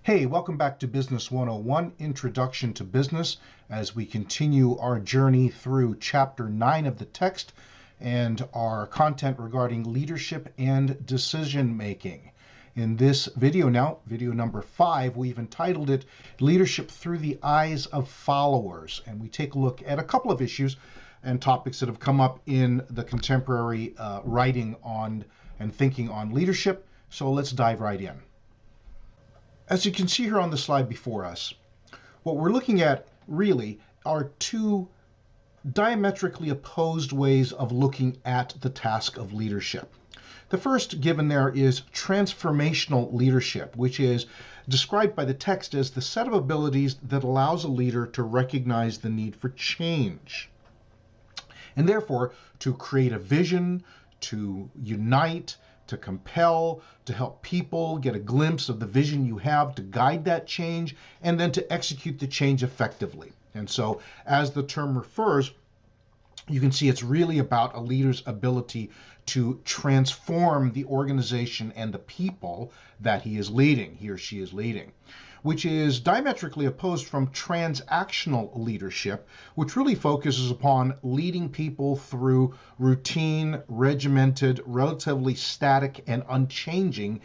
Hey, welcome back to Business 101, Introduction to Business, as we continue our journey through Chapter 9 of the text and our content regarding leadership and decision making. In this video now, video number 5, we've entitled it Leadership Through the Eyes of Followers, and we take a look at a couple of issues and topics that have come up in the contemporary writing on and thinking on leadership. So let's dive right in. As you can see here on the slide before us, what we're looking at really are two diametrically opposed ways of looking at the task of leadership. The first given there is transformational leadership, which is described by the text as the set of abilities that allows a leader to recognize the need for change, and therefore to create a vision, to unite, to compel, to help people get a glimpse of the vision you have, to guide that change, and then to execute the change effectively. And so, as the term refers, you can see it's really about a leader's ability to transform the organization and the people that he or she is leading, which is diametrically opposed from transactional leadership, which really focuses upon leading people through routine, regimented, relatively static, and unchanging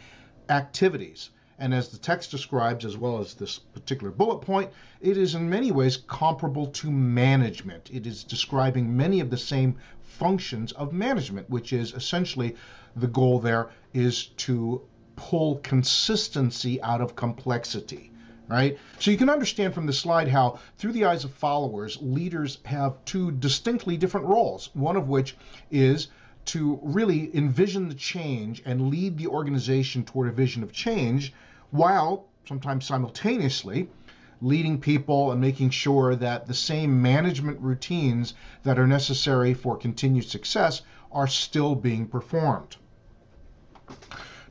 activities. And as the text describes, as well as this particular bullet point, it is in many ways comparable to management. It is describing many of the same functions of management, which is essentially the goal there is to pull consistency out of complexity, right? So you can understand from this slide how, through the eyes of followers, leaders have two distinctly different roles, one of which is to really envision the change and lead the organization toward a vision of change, while sometimes simultaneously leading people and making sure that the same management routines that are necessary for continued success are still being performed.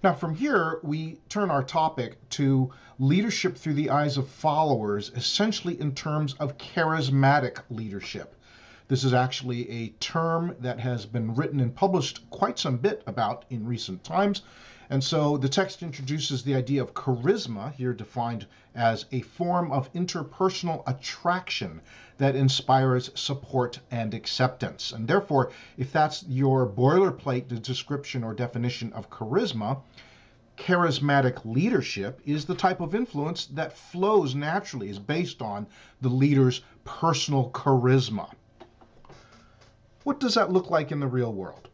Now, from here, we turn our topic to leadership through the eyes of followers, essentially in terms of charismatic leadership. This is actually a term that has been written and published quite some bit about in recent times. And so the text introduces the idea of charisma, here defined as a form of interpersonal attraction that inspires support and acceptance. And therefore, if that's your boilerplate description or definition of charisma, charismatic leadership is the type of influence that flows naturally, is based on the leader's personal charisma. What does that look like in the real world?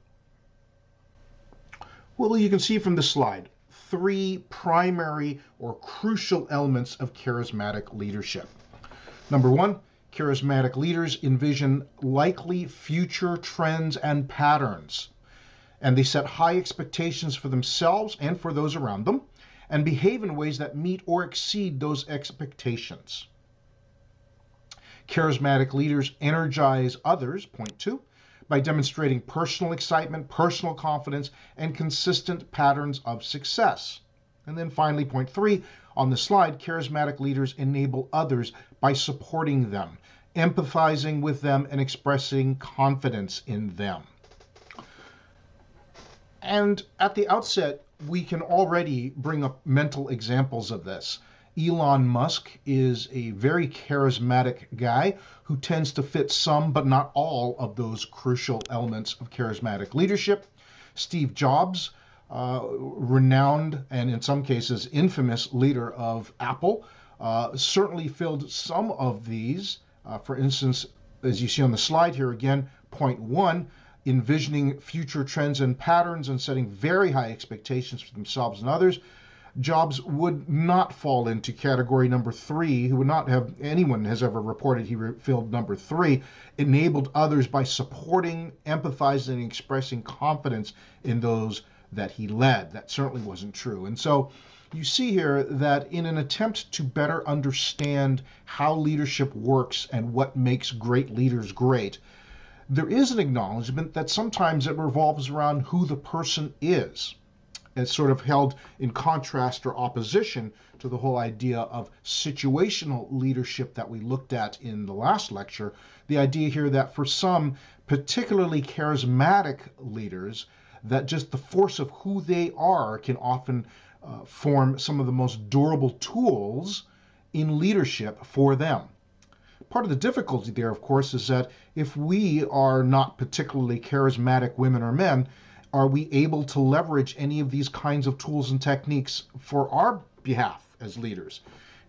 Well, you can see from the slide 3 primary or crucial elements of charismatic leadership. Number 1, charismatic leaders envision likely future trends and patterns, and they set high expectations for themselves and for those around them, and behave in ways that meet or exceed those expectations. Charismatic leaders energize others, point 2, by demonstrating personal excitement, personal confidence, and consistent patterns of success. And then finally, point 3 on the slide, charismatic leaders enable others by supporting them, empathizing with them, and expressing confidence in them. And at the outset, we can already bring up mental examples of this. Elon Musk is a very charismatic guy who tends to fit some but not all of those crucial elements of charismatic leadership. Steve Jobs, renowned and in some cases infamous leader of Apple, certainly filled some of these. For instance, as you see on the slide here again, point 1, envisioning future trends and patterns and setting very high expectations for themselves and others. Jobs would not fall into category number 3, who would not have, anyone has ever reported he filled number 3, enabled others by supporting, empathizing, and expressing confidence in those that he led. That certainly wasn't true. And so you see here that in an attempt to better understand how leadership works and what makes great leaders great, there is an acknowledgement that sometimes it revolves around who the person is. It's sort of held in contrast or opposition to the whole idea of situational leadership that we looked at in the last lecture. The idea here that for some particularly charismatic leaders, that just the force of who they are can often form some of the most durable tools in leadership for them. Part of the difficulty there, of course, is that if we are not particularly charismatic women or men, are we able to leverage any of these kinds of tools and techniques for our behalf as leaders?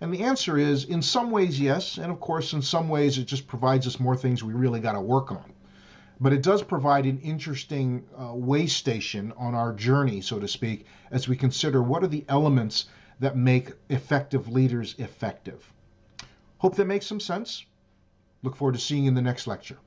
And the answer is, in some ways, yes. And of course, in some ways, it just provides us more things we really got to work on. But it does provide an interesting way station on our journey, so to speak, as we consider what are the elements that make effective leaders effective. Hope that makes some sense. Look forward to seeing you in the next lecture.